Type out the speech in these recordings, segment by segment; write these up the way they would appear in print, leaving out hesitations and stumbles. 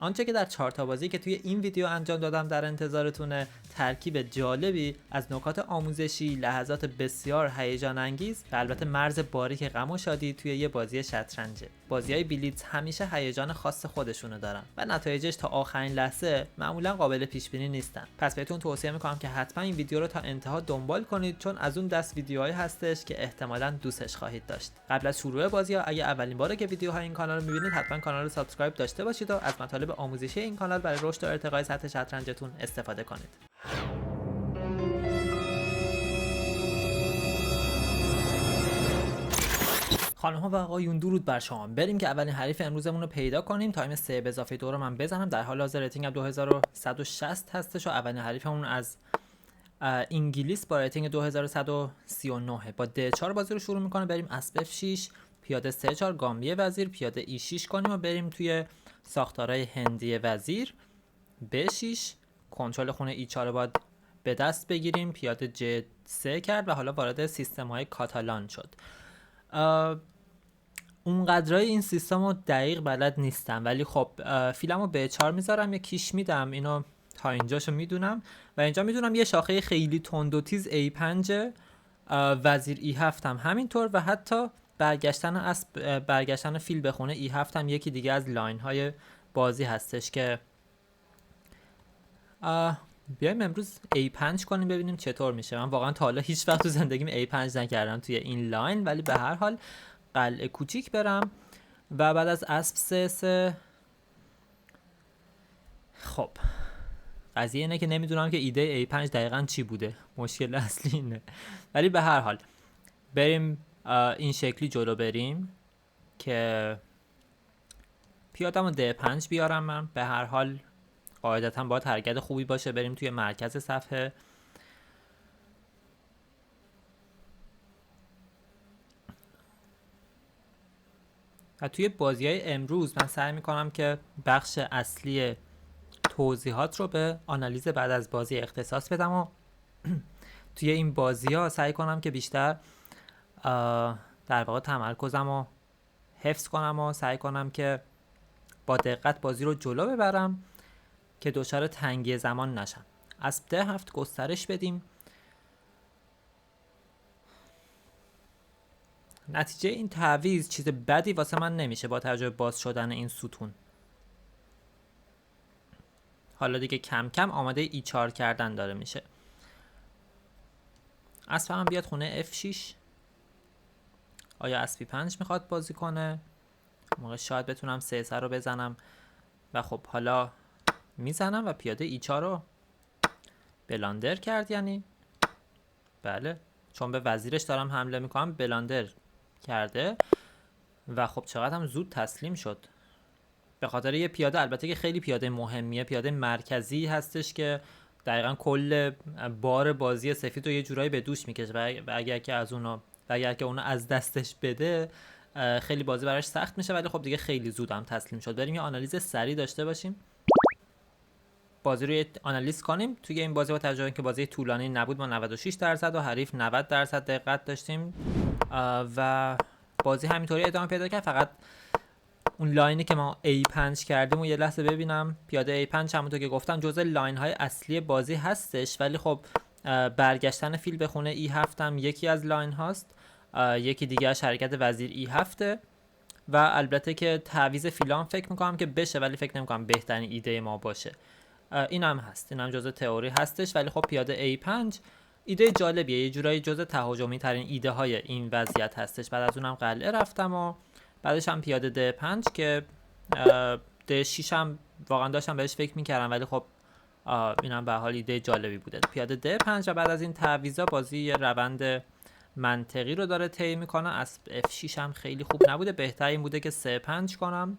آنچه که در 4 تا بازی که توی این ویدیو انجام دادم در انتظارتونه، ترکیب جالبی از نکات آموزشی، لحظات بسیار هیجان انگیز و البته مرز باریک غم و شادی توی یه بازی شطرنجه. بازی‌های بلیتز همیشه هیجان خاص خودشونو دارن و نتایجش تا آخرین لحظه معمولا قابل پیش بینی نیستن. پس بهتون توصیه میکنم که حتما این ویدیو رو تا انتها دنبال کنید، چون از اون دست ویدیوهایی هستش که احتمالاً دوستش خواهید داشت. قبل از شروع بازی‌ها اگه اولین باره که ویدیوهای این کانال رو می‌بینید، حتما کانال رو سابسکرایب داشته باشید و از مطالب آموزشی این کانال برای رشد و ارتقای سطح شطرنجتون استفاده کنید. خانم‌ها و آقایون، درود بر شما. بریم که اولین حریف امروزمون رو پیدا کنیم. تایم 3 به اضافه 2 رو من بزنم. در حال حاضر ریتینگم 2160 هستش و اولین حریفمون از انگلیس با ریتینگ 2139. با D4 بازی رو شروع میکنه. بریم اسب F6، پیاده C4 گامبی وزیر، پیاده E6 کنیم و بریم توی ساختارهای هندی وزیر. B6 کنترل خونه E4 رو باید به دست بگیریم. پیاده J3 کرد و حالا وارد سیستم های کاتالان شد. اونقدرای این سیستم رو دقیق بلد نیستم، ولی خب فیلم رو B4 میذارم، یه کیش میدم. اینو تا اینجاشو میدونم و اینجا میدونم یه شاخه خیلی تند و تیز A5، وزیر E7 هم همینطور و حتی برگشتن فیل به خونه E7 هم یکی دیگه از لاین های بازی هستش که بیایم امروز A5 کنیم ببینیم چطور میشه. من واقعا تا حالا هیچ وقت تو زندگیم A5 نکردم توی این لاین، ولی به هر حال قلعه کوچیک برم و بعد از اسب C3. خب قضیه اینه که نمیدونم که ایده A5 دقیقا چی بوده، مشکل اصلی اینه. ولی به هر حال بریم این شکلی جلو بریم که پیادم D5 بیارم. من به هر حال قاعدتا باید حرکت خوبی باشه. بریم توی مرکز صفحه. و توی بازی‌های امروز من سعی میکنم که بخش اصلی توضیحات رو به آنالیز بعد از بازی اختصاص بدم و توی این بازی‌ها سعی کنم که بیشتر در واقع تمرکزم رو حفظ کنم و سعی کنم که با دقت بازی رو جلو ببرم که دچار تنگی زمان نشم. اسب D7 گسترش بدیم. نتیجه این تعویض چیز بدی واسه من نمیشه با توجه به باز شدن این ستون. حالا دیگه کم کم آماده E4 کردن داره میشه. اسب هم بیاد خونه F6. آیا اسب P5 میخواد بازی کنه؟ موقع شاید بتونم C3 رو بزنم و خب حالا میزنم و پیاده E4 رو بلاندر کرد. یعنی بله، چون به وزیرش دارم حمله میکنم بلاندر کرده و خب چقدر هم زود تسلیم شد. به خاطر یه پیاده، البته که خیلی پیاده مهمیه، پیاده مرکزی هستش که دقیقا کل بار بازی سفید رو یه جورایی به دوش میکشه و اگر که اونو از دستش بده خیلی بازی براش سخت میشه. ولی خب دیگه خیلی زود هم تسلیم شد. بریم یه آنالیز سریع داشته باشیم، بازی رو آنالیز کنیم. توی این بازی با توجه به اینکه بازی طولانی نبود، ما 96% و حریف 90% دقت داشتیم و بازی همینطوری ادامه پیدا کرد. فقط اون لاینی که ما A5 کردیم و یه لحظه ببینم. پیاده A5 همونطور که گفتم جزء لاین های اصلی بازی هستش، ولی خب برگشتن فیل به خونه E7 هم یکی از لاین هاست. یکی دیگه از حرکت وزیر E7 و البته که تعویض فیلان فکر میکنم که بشه، ولی فکر نمیکنم بهترین ایده ما باشه. این هم هست، این هم جزء تئوری هستش، ولی خب پیاده A5 ایده جالبیه، یه جورایی جزء تهاجمی ترین ایده های این وضعیت هستش. بعد از اونم قلعه رفتم و بعدش هم پیاده D5 که D6 هم واقعا داشتم بهش فکر میکردم، ولی خب اینم به حال ایده جالبی بوده. پیاده D5 و بعد از این تعویضا بازی یه روند منطقی رو داره طی میکنه. اسب F6 هم خیلی خوب نبوده، بهتر این بوده که C5 کنم.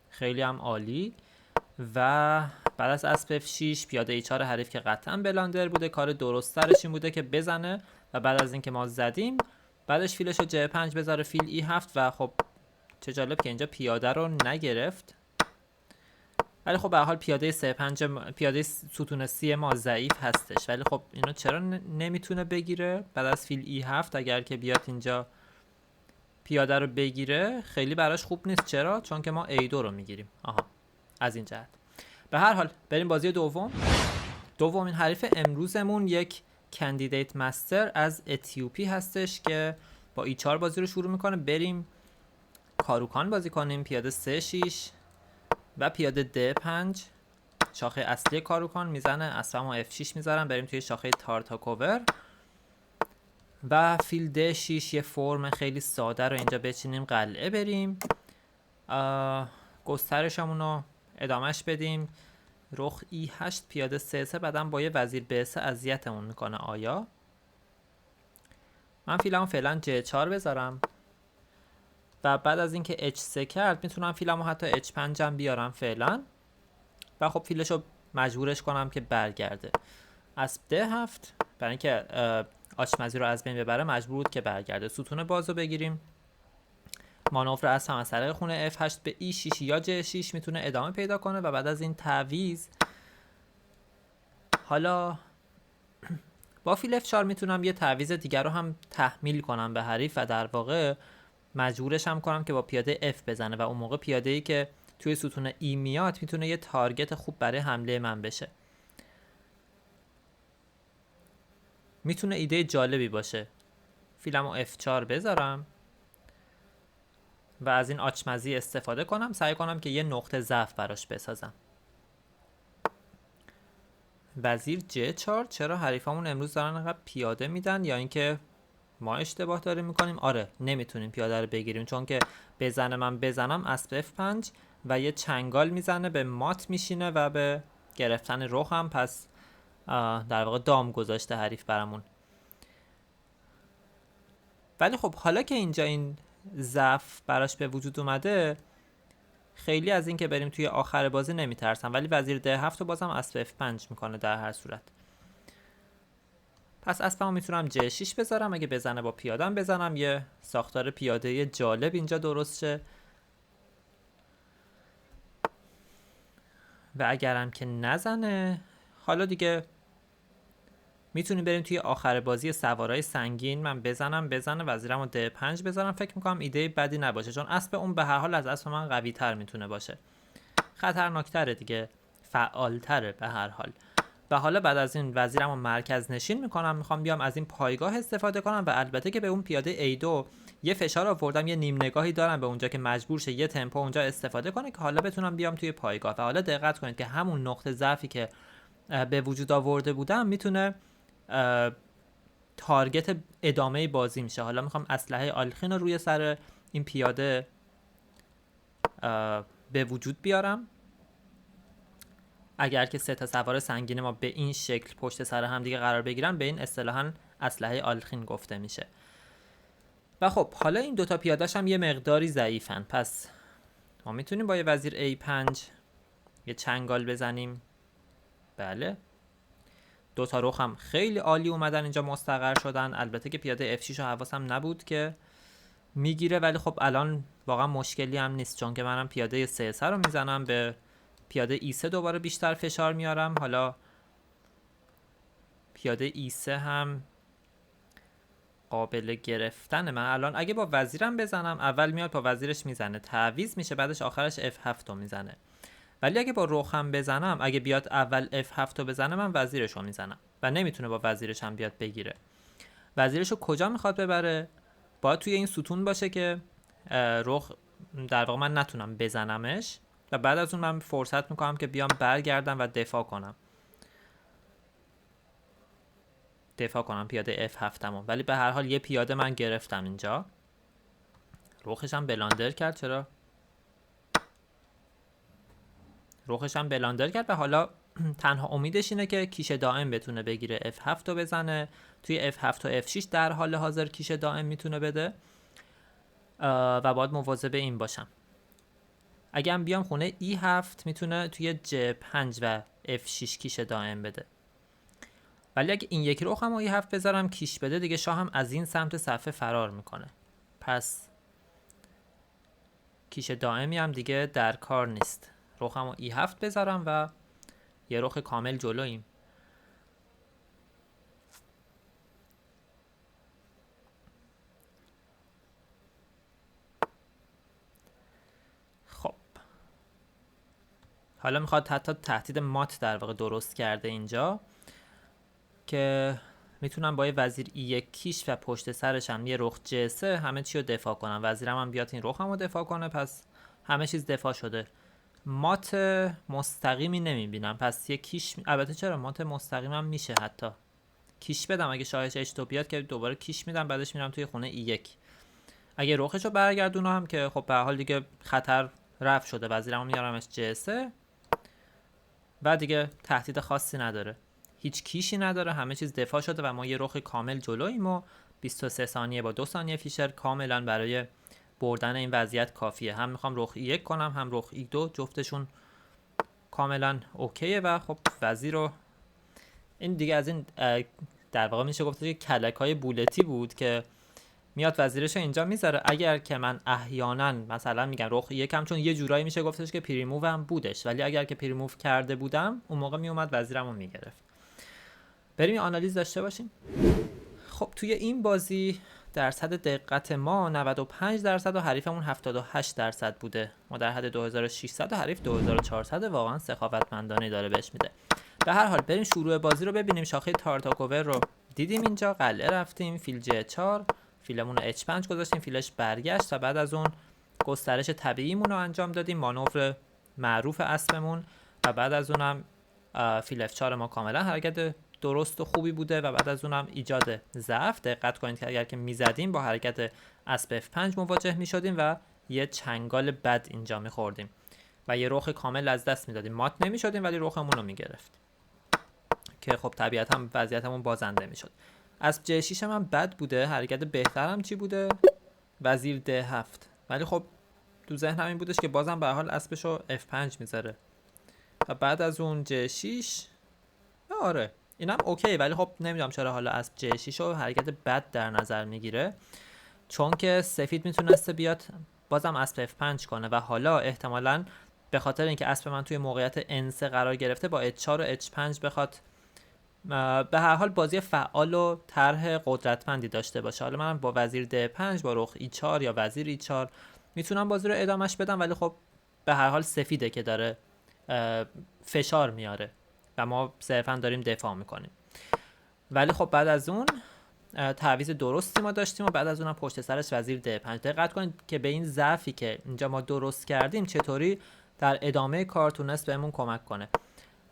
خیلی هم عالی. و بعد از اسب F6 پیاده E4 حریف که قطعا بلاندر بوده، کار درست ترش این بوده که بزنه و بعد از اینکه ما زدیم بعدش فیلش رو J5 بذاره فیل E7 و خب چه جالب که اینجا پیاده رو نگرفت. ولی خب به هر حال پیاده C5 پیاده ستون C ما ضعیف هستش، ولی خب اینو چرا نمیتونه بگیره؟ بعد از فیل E7 اگر که بیاد اینجا پیاده رو بگیره خیلی براش خوب نیست. چرا؟ چون که ما A2 رو میگیریم. از این جهت. به هر حال بریم بازی دومین حریف امروزمون یک کندیدیت مستر از اتیوپی هستش که با E4 بازی رو شروع میکنه. بریم کاروکان بازی کنیم. پیاده 3-6 و پیاده D5 شاخه اصلی کاروکان میزنه. اسبمو F6 میذارم. بریم توی شاخه تارتاکوور و فیل D6 یه فرم خیلی ساده رو اینجا بچینیم. قلعه بریم گسترشمون رو ادامهش بدیم. رخ E8 پیاده 3-3 بعدم با یه وزیر B3 اذیتمون میکنه. آیا من فیلمو فعلا J4 بذارم و بعد از اینکه H3 کرد میتونم فیلمو حتی H5 هم بیارم فعلا و خب فیلشو مجبورش کنم که برگرده. اسب D7 برای اینکه آچمزی رو از بین ببره مجبور بود که برگرده. ستون بازو بگیریم. مانور اسب هم از طریق خونه F8 به E6 یا J6 میتونه ادامه پیدا کنه و بعد از این تعویض حالا با فیل F4 میتونم یه تعویض دیگر رو هم تحمیل کنم به حریف و در واقع مجبورش هم کنم که با پیاده F بزنه و اون موقع پیاده‌ای که توی ستون E میاد میتونه یه تارگت خوب برای حمله من بشه. میتونه ایده جالبی باشه. فیلمو F4 بذارم و از این آچمزی استفاده کنم. سعی کنم که یه نقطه ضعف براش بسازم. وزیر J4. چرا حریفامون امروز دارن انقدر پیاده میدن یا اینکه ما اشتباه داریم میکنیم؟ آره نمیتونیم پیاده رو بگیریم چون که من بزنم اسب F5 و یه چنگال میزنه به مات میشینه و به گرفتن رخ هم. پس در واقع دام گذاشته حریف برامون. ولی خب حالا که اینجا این ضعف براش به وجود اومده خیلی از این که بریم توی آخر بازی نمیترسم. ولی وزیر D7 رو بازم اسب F5 میکنه در هر صورت. پس اسبمو میتونم J6 بذارم. اگه بزنه با پیادم بزنم یه ساختار پیاده جالب اینجا درست شه و اگرم که نزنه حالا دیگه میتونیم بریم توی آخر بازی سوارای سنگین. من بزنه وزیرمو D5 بذارم. فکر میکنم ایده بدی نباشه چون اسب اون به هر حال از اسب من قوی تر میتونه باشه. خطرناکتره دیگه، فعالتره به هر حال. و حالا بعد از این وزیرمو مرکز نشین میکنم. میخوام بیام از این پایگاه استفاده کنم و البته که به اون پیاده A2 یه فشار آوردم. یه نیم نگاهی دارم به اونجا که مجبور شه یه تمپو اونجا استفاده کنه که حالا بتونم بیام توی پایگاه. و حالا دقت کنید که همون نقطه ضعفی که به وجود آورده بودم میتونه تارگت ادامه بازی میشه. حالا میخوام اسلحه آلخین رو روی سر این پیاده به وجود بیارم. اگر که 3 تا سوار سنگین ما به این شکل پشت سر هم دیگه قرار بگیرن به این اصطلاحاً اسلحه آلخین گفته میشه. و خب حالا این دوتا پیاده‌اش هم یه مقداری ضعیفن. پس ما میتونیم با یه وزیر A5 یه چنگال بزنیم. بله دوتا رخ هم خیلی عالی اومدن اینجا مستقر شدن. البته که پیاده F6 رو حواسم نبود که میگیره ولی خب الان واقعا مشکلی هم نیست چون که منم پیاده C3 رو میزنم به پیاده E3 دوباره بیشتر فشار میارم. حالا پیاده E3 هم قابل گرفتن. من الان اگه با وزیرم بزنم اول میاد با وزیرش میزنه تعویض میشه بعدش آخرش F7 رو میزنه. ولی اگه با رخم بزنم اگه بیاد اول F7 رو بزنه من وزیرش رو میزنم و نمیتونه با وزیرش هم بیاد بگیره. وزیرش رو کجا میخواد ببره؟ باید توی این ستون باشه که رخ در واقع من نتونم بزنمش و بعد از اون من فرصت میکنم که بیام برگردم و دفاع کنم پیاده F7 همون. ولی به هر حال یه پیاده من گرفتم اینجا. رخش هم بلاندر کرد. چرا؟ رخش هم بلاندر کرد و حالا تنها امیدش اینه که کیش دائم بتونه بگیره. F7 رو بزنه. توی F7 و F6 در حال حاضر کیش دائم میتونه بده و باید مواظب این باشم. اگه هم بیام خونه E7 میتونه توی J5 و F6 کیش دائم بده. ولی اگه این یکی رخم و E7 بذارم کیش بده دیگه شاهم از این سمت صفحه فرار میکنه. پس کیش دائمی هم دیگه در کار نیست. رخم و E7 بذارم و یه رخ کامل جلویم. خب حالا میخواد حتی تهدید مات در واقع درست کرده اینجا که میتونم با یه وزیر E1 کیش و پشت سرش هم یه رخ G3 همه چی رو دفاع کنم. وزیرم هم بیاد این رخ هم رو دفاع کنه، پس همه چیز دفاع شده. مات مستقیمی نمیبینم، پس یه کیش البته چرا مات مستقیم هم میشه حتی کیش بدم اگه شاهش H2 بیاد که دوباره کیش میدم، بعدش میرم توی خونه E1. اگه رخش رو برگردونم هم که خب به حال دیگه خطر رفع شده، وزیرمو میارمش G3 و دیگه تهدید خاصی نداره، هیچ کیشی نداره، همه چیز دفاع شده و ما یه رخ کامل جلوییم و 23 ثانیه با 2 ثانیه فیشر کاملا برای بردن این وضعیت کافیه. هم میخوام رخ E1 کنم هم رخ E2، جفتشون کاملا اوکیه و خب وزیر رو این دیگه از این در واقع میشه گفت که کلک‌های بولتی بود که میاد وزیرش رو اینجا میذاره. اگر که من احیانا مثلا میگم رخ یکم، چون یه جورایی میشه گفتش که پریموو هم بودش، ولی اگر که پریموو کرده بودم اون موقع میومد وزیرم رو میگرفت. بریم یه آنالیز داشته باشیم. خب توی این بازی درصد دقت ما 95% و حریفمون 78% بوده. ما در حد 2600 و حریف 2400، واقعا سخاوتمندانه داره بهش میده. به هر حال بریم شروع بازی رو ببینیم. شاخه تارتاکوور رو دیدیم اینجا، قلعه رفتیم، فیل G4، فیلمون رو H5 گذاشتیم، فیلش برگشت و بعد از اون گسترش طبیعیمون رو انجام دادیم، مانور معروف اسبمون، و بعد از اونم فیل F4 ما کاملا حرکت درست و خوبی بوده و بعد از اونم ایجاد ضعف. دقت کنید که اگر که میزدیم با حرکت اسب F5 مواجه میشدیم و یه چنگال بد اینجا میخوردیم و یه رخ کامل از دست میدادیم، مات نمیشدیم ولی رخمون رو میگرفت که خب طبیعتا وضعیتمون بازنده میشد. اسب G6 هم بد بوده، حرکت بهترم چی بوده؟ وزیر D7، ولی خب تو ذهنم این بودش که بازم به هر حال اسبشو F5 میذاره و بعد از اون G6 آره اینم اوکی، ولی خب نمیدونم چرا حالا اسب G6 رو حرکت بد در نظر میگیره، چون که سفید میتونسته بیاد بازم اسب F5 کنه و حالا احتمالاً به خاطر اینکه اسب من توی موقعیت N3 قرار گرفته با H4 و H5 بخواد به هر حال بازی فعال و طرح قدرتمندی داشته باشه. حالا من با وزیر D5 با رخ E4 یا وزیر E4 میتونم بازی رو ادامش بدم، ولی خب به هر حال سفیده که داره فشار میاره و ما صرفا داریم دفاع میکنیم. ولی خب بعد از اون تعویض درستی ما داشتیم و بعد از اونم پشت سرش وزیر D5. دقت کنید که به این ضعفی که اینجا ما درست کردیم چطوری در ادامه کار تونست بهمون کمک کنه.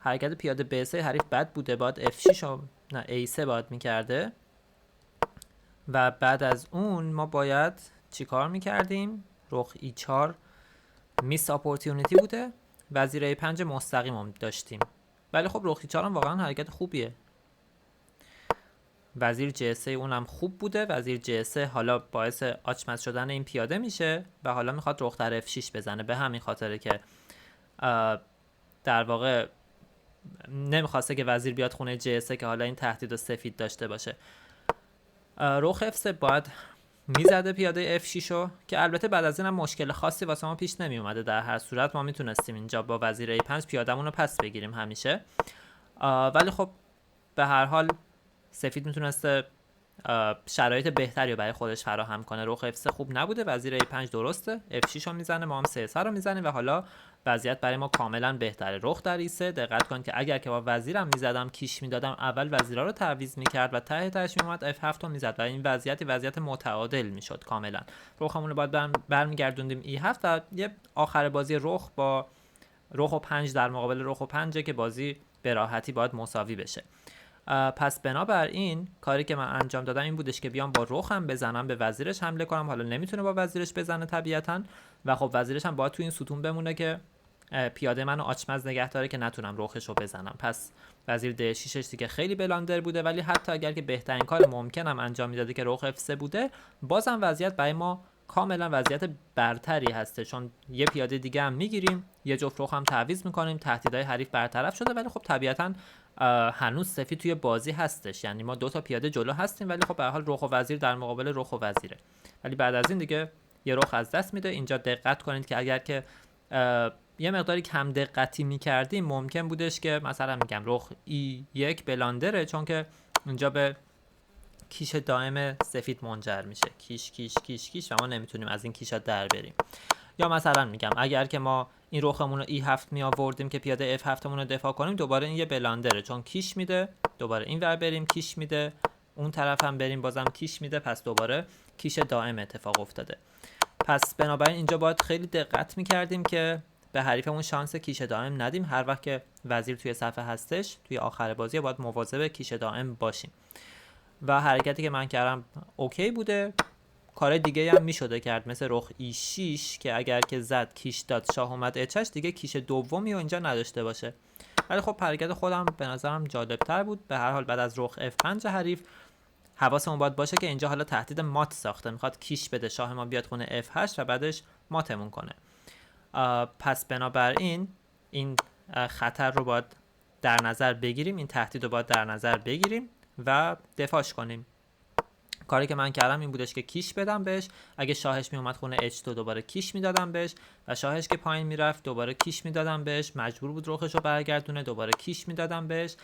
حرکت پیاده B3 حریف بد بوده، باید F6 و نه A3 باید میکرده و بعد از اون ما باید چی کار میکردیم؟ رخ E4 میس اپورتیونیتی بوده، وزیر A5 مستقیم هم داشتیم، ولی خب رخ E4 هم واقعا حرکت خوبیه. وزیر G3 اونم خوب بوده، وزیر G3 حالا باعث آچمز شدن این پیاده میشه و حالا میخواد رخ در F6 بزنه، به همین خاطره که در واقع نمیخواسته که وزیر بیاد خونه G3 که حالا این تهدید و سفید داشته باشه. رخ F3 باید میزده پیاده F6 رو که البته بعد از اینم مشکل خاصی واسه ما پیش نمی اومده، در هر صورت ما میتونستیم اینجا با وزیر A5 پیادمون رو پس بگیریم همیشه، ولی خب به هر حال سفید میتونسته شرایط بهتری رو برای خودش فراهم کنه. رخ F3 خوب نبوده، وزیر A5 درسته، F6 رو میزنه، ما هم C3 رو میزنیم و حالا وضعیت برای ما کاملا بهتره. رخ در E3 دقت کنید که اگر که با وزیرم میزدم کیش میدادم، اول وزیرا رو تعویض میکرد و ته تهش میومد F7 رو میزد و این وضعیت متعادل میشد کاملا. رخمون رو باید برمیگردوندیم E7 و یه آخر بازی رخ با رخ و 5 در مقابل رخ و 5 که بازی به راحتی باید مساوی بشه. پس بنابراین کاری که من انجام دادم این بودش که بیام با رخم بزنم، به وزیرش حمله کنم. حالا نمیتونه با وزیرش بزنه طبیعتا و خب وزیرش هم باید تو این ستون بمونه که پیاده منو آچمز نگه داره که نتونم رخش رو بزنم. پس وزیر D6 دیگه خیلی بلاندر بوده، ولی حتی اگر که بهترین کار ممکنم انجام میداده که رخ F3 بوده، بازم وضعیت برای ما کاملا وضعیت برتری هسته، چون یه پیاده دیگه هم میگیریم، یه جفت رخ هم تعویض میکنیم، تهدیدهای حریف برطرف شده، ولی خب طبیعتا هنوز سفید توی بازی هستش، یعنی ما 2 تا پیاده جلو هستیم، ولی خب به هر حال رخ و وزیر در مقابل رخ و وزیره. ولی بعد از این دیگه یه رخ از دست میده. اینجا دقت کنید که اگر که یه مقداری کم دقتی میکردیم ممکن بودش که مثلا میگم رخ E1 بلاندره، چون که اینجا به کیش دائم سفید منجر میشه، کیش کیش کیش کیش و ما نمیتونیم از این کیشا در بریم. یا مثلا میگم اگر که ما این رخمون رو E7 می آوردیم که پیاده F7 مون رو دفاع کنیم، دوباره این یه بلاندره چون کیش میده، دوباره این ور بریم کیش میده، اون طرف هم بریم بازم کیش میده، پس دوباره کیش دائم اتفاق افتاده. پس بنابراین اینجا باید خیلی دقت میکردیم که به حریفمون شانس کیش دائم ندیم. هر وقت که وزیر توی صفحه هستش توی آخر بازی باید مواظب کیش دائم باشیم. و حرکتی که من کردم اوکی بوده. کار دیگه هم میشده کرد، مثل رخ E6 که اگر که زد کیش داد شاه اومد اچش، دیگه کیش دومی و اینجا نداشته باشه. ولی خب حرکت خودم به نظرم جالب تر بود. به هر حال بعد از رخ F5 حریف حواسمون باید باشه که اینجا حالا تهدید مات ساخته، میخواد کیش بده شاه ما بیاد خونه F8 و بعدش ماتمون کنه. پس بنابراین این خطر رو باید در نظر بگیریم، این تهدید رو باید در نظر بگیریم و دفاعش کنیم. کاری که من کردم این بودش که کیش بدم بهش، اگه شاهش می اومد خونه H2 دوباره کیش میدادم بهش و شاهش که پایین میرفت دوباره کیش میدادم بهش، مجبور بود رخش رو برگردونه، دوباره کیش میدادم بهش،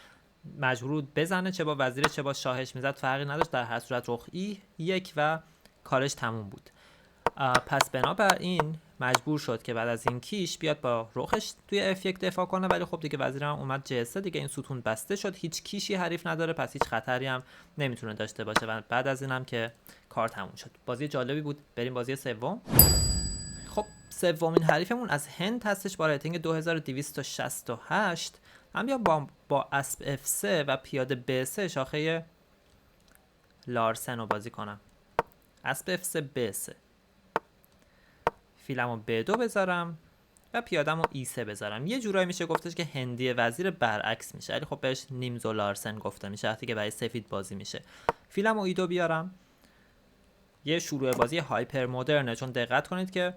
مجبور بود بزنه، چه با وزیر چه با شاهش میزد فرقی نداشت، در هر صورت رخ E1 و کارش تموم بود. پس بنابراین مجبور شد که بعد از این کیش بیاد با رخش توی F1 دفاع کنه، ولی خب دیگه وزیرم اومد G3، دیگه این ستون بسته شد، هیچ کیشی حریف نداره، پس هیچ خطری هم نمیتونه داشته باشه و بعد از اینم که کار تموم شد. بازی جالبی بود. بریم بازی سوم. خب سومین حریفمون از هند هستش با ریتینگ 2268. هم یا با اسب F3 و پیاده B3 شاخه لارسن رو بازی کنم. اسب F3 B3، فیلمو B2 بذارم و پیادمو E3 بذارم. یه جورایی میشه گفتش که هندی وزیر برعکس میشه، ولی خب بهش نیمز و لارسن گفته میشه وقتی که برای سفید بازی میشه. فیلمو E2 بیارم. یه شروع بازی هایپر مدرنه، چون دقت کنید که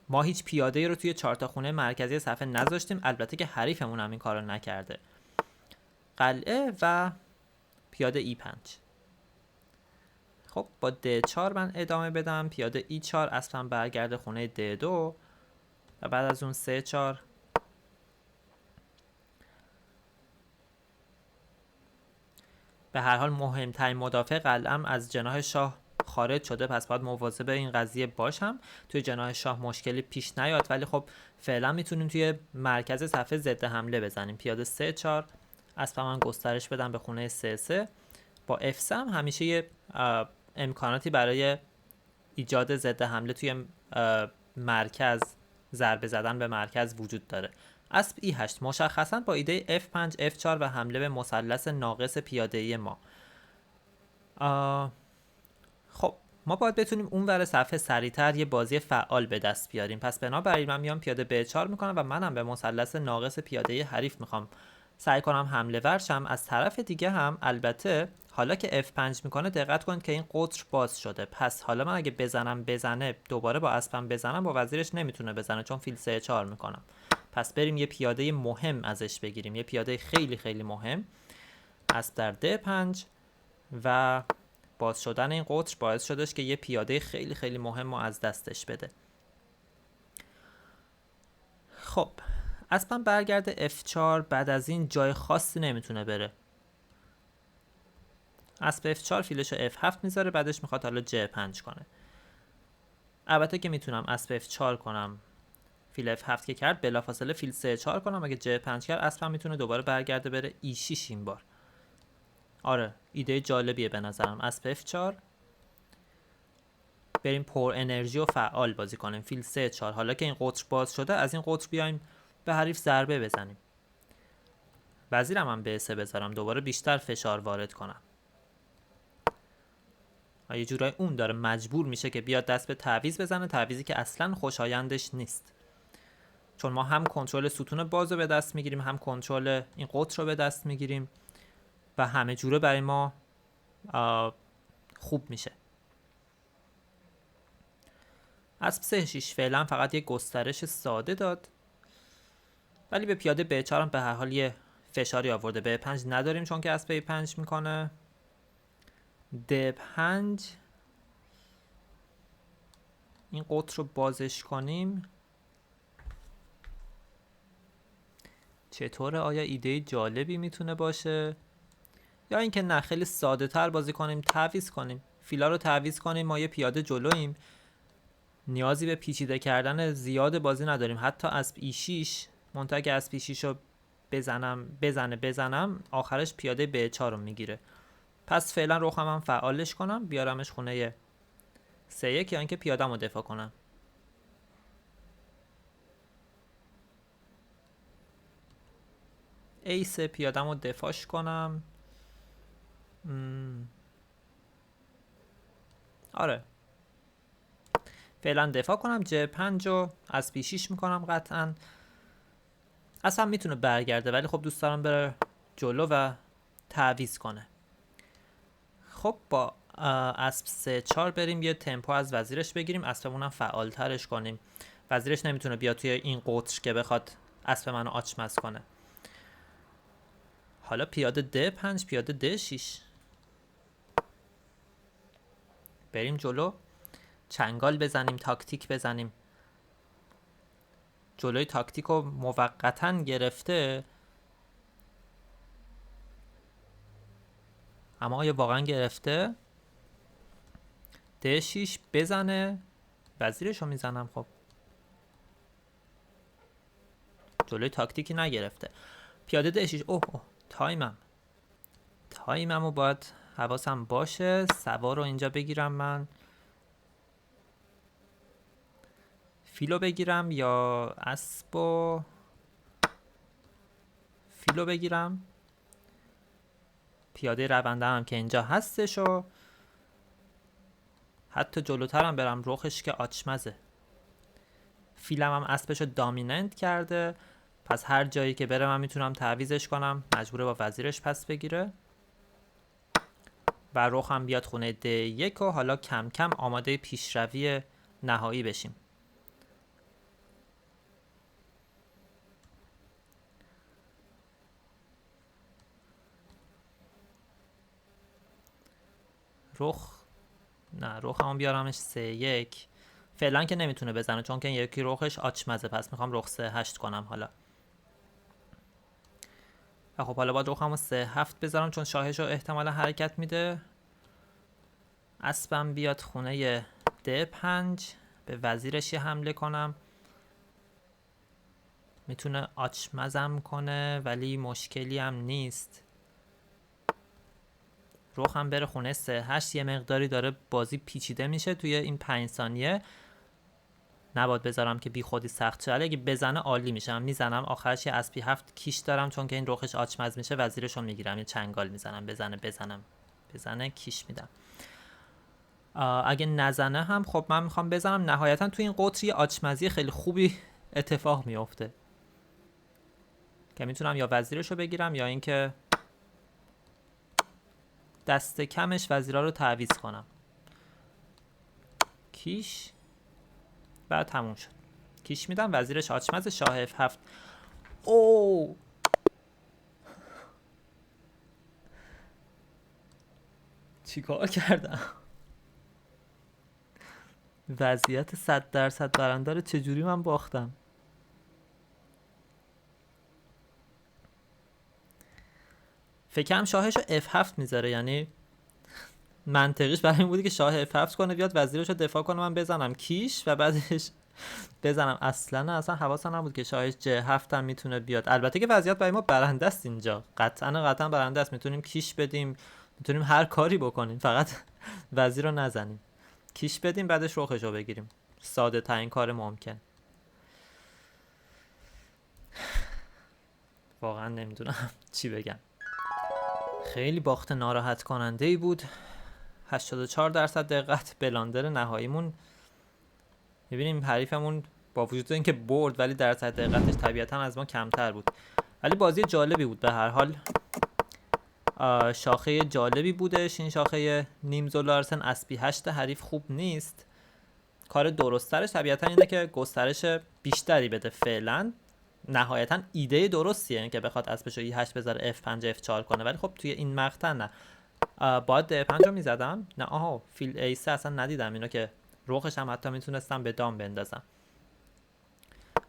ما هیچ پیاده رو توی 4 تا خونه مرکزی صفحه نذاشتیم، البته که حریفمون هم این کارو نکرده. قلعه و پیاده E5. خب با D4 من ادامه بدم، پیاده E4 اصلا برگرده خونه D2 و بعد از اون 3-4 به هر حال مهمترین مدافع قلعه‌ام از جناح شاه خارج شده، پس باید مواظب این قضیه باشم توی جناح شاه مشکلی پیش نیاد، ولی خب فعلا میتونیم توی مرکز صفحه ضد حمله بزنیم. پیاده 3-4 اصلا من گسترش بدم به خونه 3-3. با F3 هم همیشه یه امکاناتی برای ایجاد ضد حمله توی مرکز، ضربه زدن به مرکز وجود داره. اسب E8 مشخصا با ایده F5 F4 و حمله به مثلث ناقص پیاده‌ای ما. خب ما باید بتونیم اون ور صفحه سریعتر یه بازی فعال به دست بیاریم، پس بنابراین من میام پیاده B4 میکنم و منم به مثلث ناقص پیاده‌ای حریف میخوام سعی کنم حمله ورشم. از طرف دیگه هم البته حالا که F5 میکنه دقت کنید که این قطر باز شده، پس حالا من اگه بزنه دوباره با اسبم بزنم با وزیرش نمیتونه بزنه چون فیل 3-4 میکنم. پس بریم یه پیاده مهم ازش بگیریم، یه پیاده خیلی خیلی مهم. اسب در D5 و باز شدن این قطر باعث شدش که یه پیاده خیلی خیلی مهم رو از دستش بده. خب اسبم برگرده F4، بعد از این جای خاصی نمیتونه بره. اسب F4 فیلشو F7 میذاره، بعدش میخواد حالا J5 کنه. البته که میتونم اسب F4 کنم، فیل F7 که کرد بلافاصله فیل 3-4 کنم، اگه J5 کرد اسبم میتونه دوباره برگرده بره E6 این بار. آره ایده جالبیه به نظرم. اسب F4 بریم پر انرژی و فعال بازی کنیم. فیل 3-4 حالا که این قطر باز شده از این قطر بیایم به حریف ضربه بزنیم. وزیرم هم به 3 بذارم دوباره بیشتر فشار وارد کنم. یه جورای اون داره مجبور میشه که بیاد دست به تعویض بزنه، تعویضی که اصلا خوشایندش نیست، چون ما هم کنترل ستون باز رو به دست میگیریم هم کنترل این قطر رو به دست میگیریم و همه جوره برای ما خوب میشه. اسب 3-6 فعلا فقط یه گسترش ساده داد، ولی به پیاده B4 هم به هر حال یه فشاری آورده. به 5 نداریم چون که اسب A5 میکنه. D5 این قطر رو بازش کنیم. چطوره؟ آیا ایده جالبی میتونه باشه یا اینکه نه خیلی ساده تر بازی کنیم، تعویض کنیم، فیلا رو تعویض کنیم، ما یه پیاده جلوییم نیازی به پیچیده کردن زیاد بازی نداریم. حتی اسب E6 منتها که اسب E6 رو بزنم آخرش پیاده B4 رو میگیره. پس فعلا رخم هم فعالش کنم، بیارمش خونه C1 یا اینکه پیادم رو دفاع کنم. A3 پیادم رو دفاعش کنم. آره فعلا دفاع کنم. J5 رو از B6 میکنم قطعا. اصلا میتونه برگرده ولی خب دوست دارم بره جلو و تعویض کنه. خب با اسب C4 بریم یه تمپو از وزیرش بگیریم، اسبمون هم فعال ترش کنیم. وزیرش نمیتونه بیاد توی این قطر که بخواد اسب منو آچمز کنه. حالا پیاده D5 پیاده D6 بریم جلو، چنگال بزنیم، تاکتیک بزنیم. جلوی تاکتیک رو موقتا گرفته، اما آیا واقعا گرفته؟ D6 بزنه، وزیرش رو میزنم. خب جلوی تاکتیکی نگرفته. پیاده D6 اوه تایمم رو باید حواسم باشه. سوار رو اینجا بگیرم، من فیلو بگیرم یا اسب و فیلو بگیرم. پیاده رونده هم که اینجا هستش و حتی جلوترم برم رخش که آچمزه. فیلم هم اسبش رو دامیننت کرده، پس هر جایی که بره من میتونم تعویضش کنم. مجبوره با وزیرش پس بگیره و رخم بیاد خونه D1 و حالا کم کم آماده پیشروی نهایی بشیم. رخم بیارمش C1. فعلا که نمیتونه بزنه چون که یکی رخش آچمزه، پس میخوام رخ C8 کنم حالا. و خب حالا باید رخم رو C7 بذارم چون شاهش رو احتمالا حرکت میده. اسبم بیاد خونه D5 به وزیرش یه حمله کنم. میتونه آچمزم کنه ولی مشکلی هم نیست. رخم بره خونه C8. یه مقداری داره بازی پیچیده میشه توی این 5 ثانیه. نباید بذارم که بی خودی سخت شه. اگه بزنه عالی میشم، میزنم آخرش یه اسب 7 کیش دارم چون که این رخش آچمز میشه، وزیرشو میگیرم، یه چنگال میزنم. بزنه کیش میدم. اگه نزنه هم خب من میخوام بزنم. نهایتا تو این قطری آچمزی خیلی خوبی اتفاق میفته که میتونم یا وزیرشو بگیرم یا اینکه دست کمش وزیرا رو تعویض کنم. کیش بعد تموم شد. کیش میدم، وزیرش آچمز، شاه F7. اوه چیکار کردم؟ وضعیت 100% برنده رو چجوری من باختم؟ فکرم شاهش رو F7 میذاره، یعنی منطقیش برای این بودی که شاه F7 کنه بیاد وزیرش رو دفاع کنه من بزنم کیش و بعدش بزنم. اصلا حواسم نبود که شاهش J7 هم میتونه بیاد. البته که وضعیت برای ما برنده است اینجا، قطعا برنده است. میتونیم کیش بدیم، میتونیم هر کاری بکنیم، فقط وزیر رو نزنیم. کیش بدیم بعدش رخش رو بگیریم. ساده ترین کار ممکن. واقعا نمیدونم چی بگم. خیلی باخت ناراحت کننده ای بود. 84% دقت بلاندر نهاییمون. میبینیم حریفمون با وجود اینکه برد ولی درصد دقتش طبیعتا از ما کمتر بود. ولی بازی جالبی بود به هر حال. شاخه جالبی بودش این شاخه نیمزو لارسن. اسبی 8 حریف خوب نیست. کار درست‌ترش طبیعتا اینه که گسترش بیشتری بده. فعلا نهایتا ایده درستیه این که بخواد اسبشو E8 بذاره F5 F4 کنه، ولی خب توی این مقطع نه. باید D5 رو میزدم. نه آها فیل A3 اصلا ندیدم اینو که رخش هم حتی میتونستم به دام بندازم.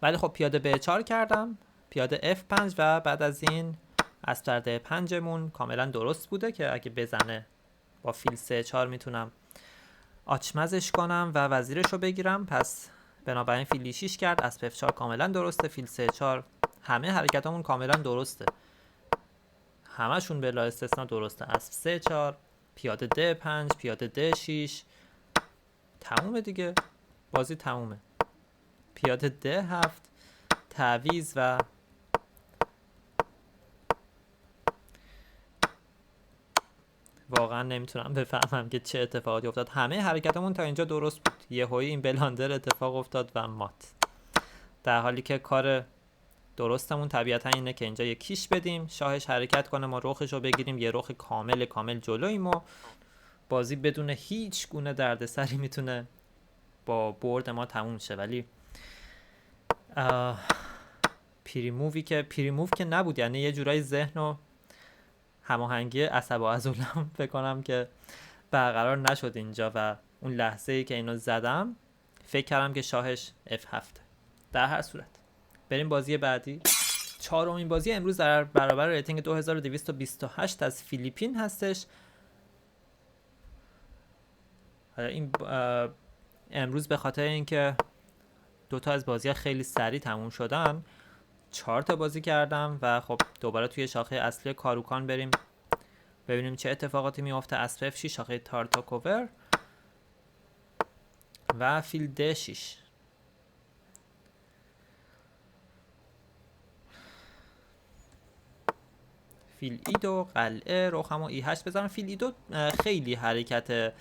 ولی خب پیاده B4 کردم، پیاده F5 و بعد از این اسب در D5 مون کاملا درست بوده که اگه بزنه با فیل C4 میتونم آچمزش کنم و وزیرش رو بگیرم. پس بنابراین فیل E6 کرد، اسب F4 کاملا درسته، فیل C4. همه حرکتامون کاملا درسته، همشون بلا استثنا درسته. اسب C4، پیاده D5، پیاده D6. تمومه دیگه، بازی تمومه. پیاده D7، تعویض و واقعا نمیتونم بفهمم که چه اتفاقی افتاد. همه حرکتمون تا اینجا درست بود، یهویی این بلاندر اتفاق افتاد و مات. در حالی که کار درستمون طبیعتا اینه که اینجا یه کیش بدیم، شاهش حرکت کنه، ما رخش رو بگیریم، یه رخ کامل جلویم و بازی بدون هیچ گونه دردسری میتونه با برد ما تموم شه. ولی پریموو که نبود، یعنی یه جورای ذهن و هماهنگی عصب و عضلم فکر کنم که برقرار نشد اینجا و اون لحظه ای که اینو زدم فکر کردم که شاهش F7. در هر صورت بریم بازی بعدی. چهارمین بازی امروز در برابر ریتینگ 2228 از فیلیپین هستش. این امروز به خاطر اینکه دوتا از بازی‌ها خیلی سریع تموم شدن 4 تا بازی کردم و خب دوباره توی شاخه اصلی کاروکان بریم ببینیم چه اتفاقاتی میفته. اسب F6، شاخه تارتاکوور و فیل D6. فیل E2 قلعه، رخمو E8 بذارم. فیل E2 خیلی حرکت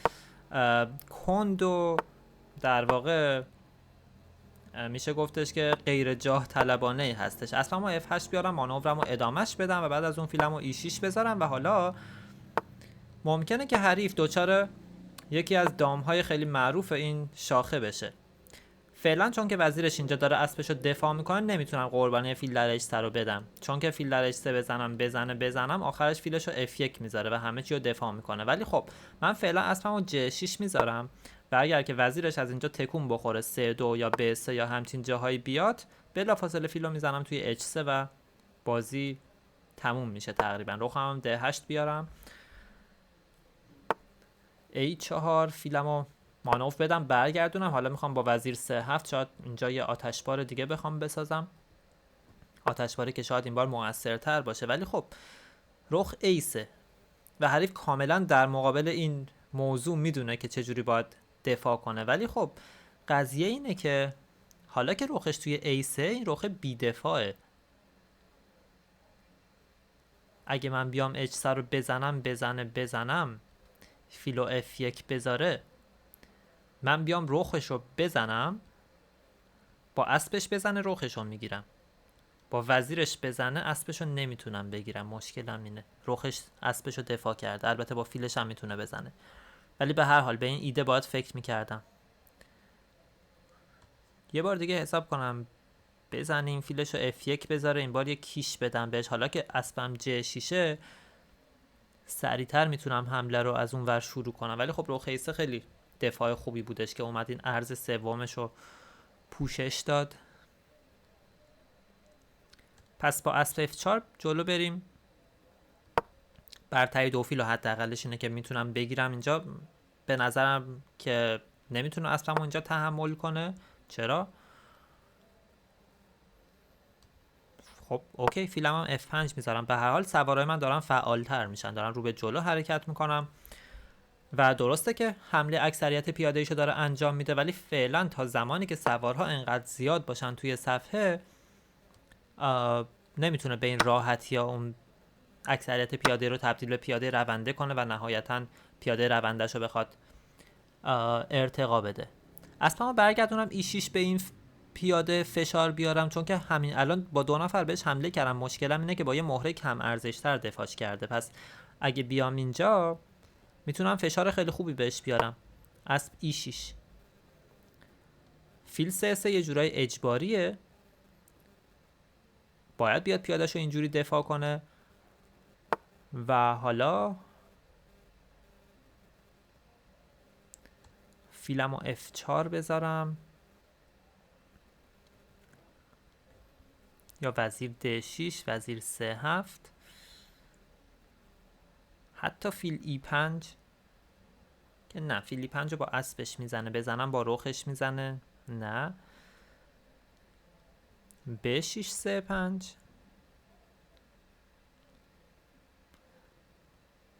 کند و در واقع میشه گفتش که غیر جاه طلبانه هستش. اسبمو F8 بیارم، مانورمو ادامش بدم و بعد از اون فیلمو E6 بذارم و حالا ممکنه که حریف دوچار یکی از دامهای خیلی معروف این شاخه بشه. فعلا چون که وزیرش اینجا داره اسبشو دفاع میکنه نمیتونم قربانی فیل در H3 رو بدم، چون که فیل در H3 بزنم آخرش فیلشو F1 میذاره و همه چی رو دفاع میکنه. ولی خب من فعلا اسبمو J6 میذارم و اگر که وزیرش از اینجا تکون بخوره C2 یا B3 یا همچین جاهایی بیاد بلافاصله فیلو میزنم توی H3 و بازی تموم میشه تقریبا. رخم D8 بیارم، A4 فیلمو مانور بدم برگردونم. حالا میخوام با وزیر C7 شاید اینجا یه آتشبار دیگه بخوام بسازم، آتشباری که شاید این بار مؤثرتر باشه. ولی خب رخ ایسه و حریف کاملا در مقابل این موضوع میدونه که چجوری باید دفاع کنه. ولی خب قضیه اینه که حالا که رخش توی ایسه این رخ بی دفاعه. اگه من بیام H3 رو بزنم فیلو F1 بذاره، من بیام رخش رو بزنم با اسبش بزنه رخش رو میگیرم، با وزیرش بزنه اسبش رو نمیتونم بگیرم. مشکلم اینه رخش اسبش رو دفاع کرده، البته با فیلش هم میتونه بزنه. ولی به هر حال به این ایده باید فکر میکردم. یه بار دیگه حساب کنم بزنیم فیلش رو F1 بذاره، این بار یه کیش بدم بهش. حالا که اسبم J6 سریعتر میتونم حمله رو از اون ور شروع کنم. ولی خب رخ ایسه خیلی دفاع خوبی بودش که اومد این ارز سومش رو پوشش داد. پس با اسب F4 جلو بریم. برتری دو فیل و حداقلش اینه که میتونم بگیرم. اینجا به نظرم که نمیتونه اسبمو اینجا تحمل کنه. چرا؟ خب اوکی، فیلمم F5 میذارم. به هر حال سوارای من دارن فعالتر میشن، دارن رو به جلو حرکت میکنم و درسته که حمله اکثریت پیاده ایشو داره انجام میده، ولی فعلا تا زمانی که سوارها انقدر زیاد باشن توی صفحه نمیتونه به این راحتی ها اون اکثریت پیاده رو تبدیل به پیاده رونده کنه و نهایتا پیاده روندهش رو بخواد ارتقا بده. اسبمو برگردونم E6 به این پیاده فشار بیارم، چون که همین الان با 2 نفر بهش حمله کردم. مشکلم اینه که با یه مهره کم ارزش‌تر دفاعش کرده. پس اگه بیام اینجا میتونم فشار خیلی خوبی بهش بیارم. اسب E6، فیل C3 یه جورای اجباریه، باید بیاد پیاده‌شو اینجوری دفاع کنه. و حالا فیلمو F4 بذارم یا وزیر D6، وزیر C7، حتی فیل E5. که نه، فیلی 5 رو با اسبش میزنه، بزنم با رخش میزنه، نه. B6 C5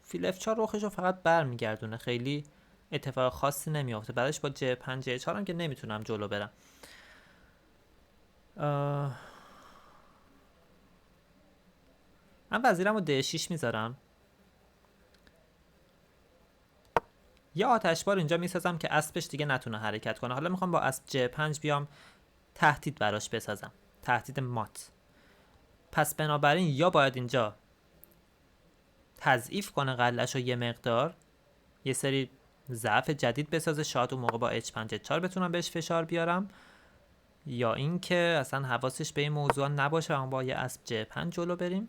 فیل F4 رخش رو فقط بر میگردونه، خیلی اتفاق خاصی نمیافته. بعدش با J5 J4 هم که نمیتونم جلو برم. من وزیرم رو D6 میذارم، یه آتشبار اینجا میسازم که اسبش دیگه نتونه حرکت کنه. حالا میخوام با اسب J5 بیام تهدید براش بسازم، تهدید مات. پس بنابراین یا باید اینجا تضعیف کنه قلعه‌ش رو یه مقدار، یه سری ضعف جدید بسازه، شاید اون موقع با H5 H4 بتونم بهش فشار بیارم، یا اینکه اصلا حواسش به این موضوع نباشه و با یه اسب J5 جلو بریم.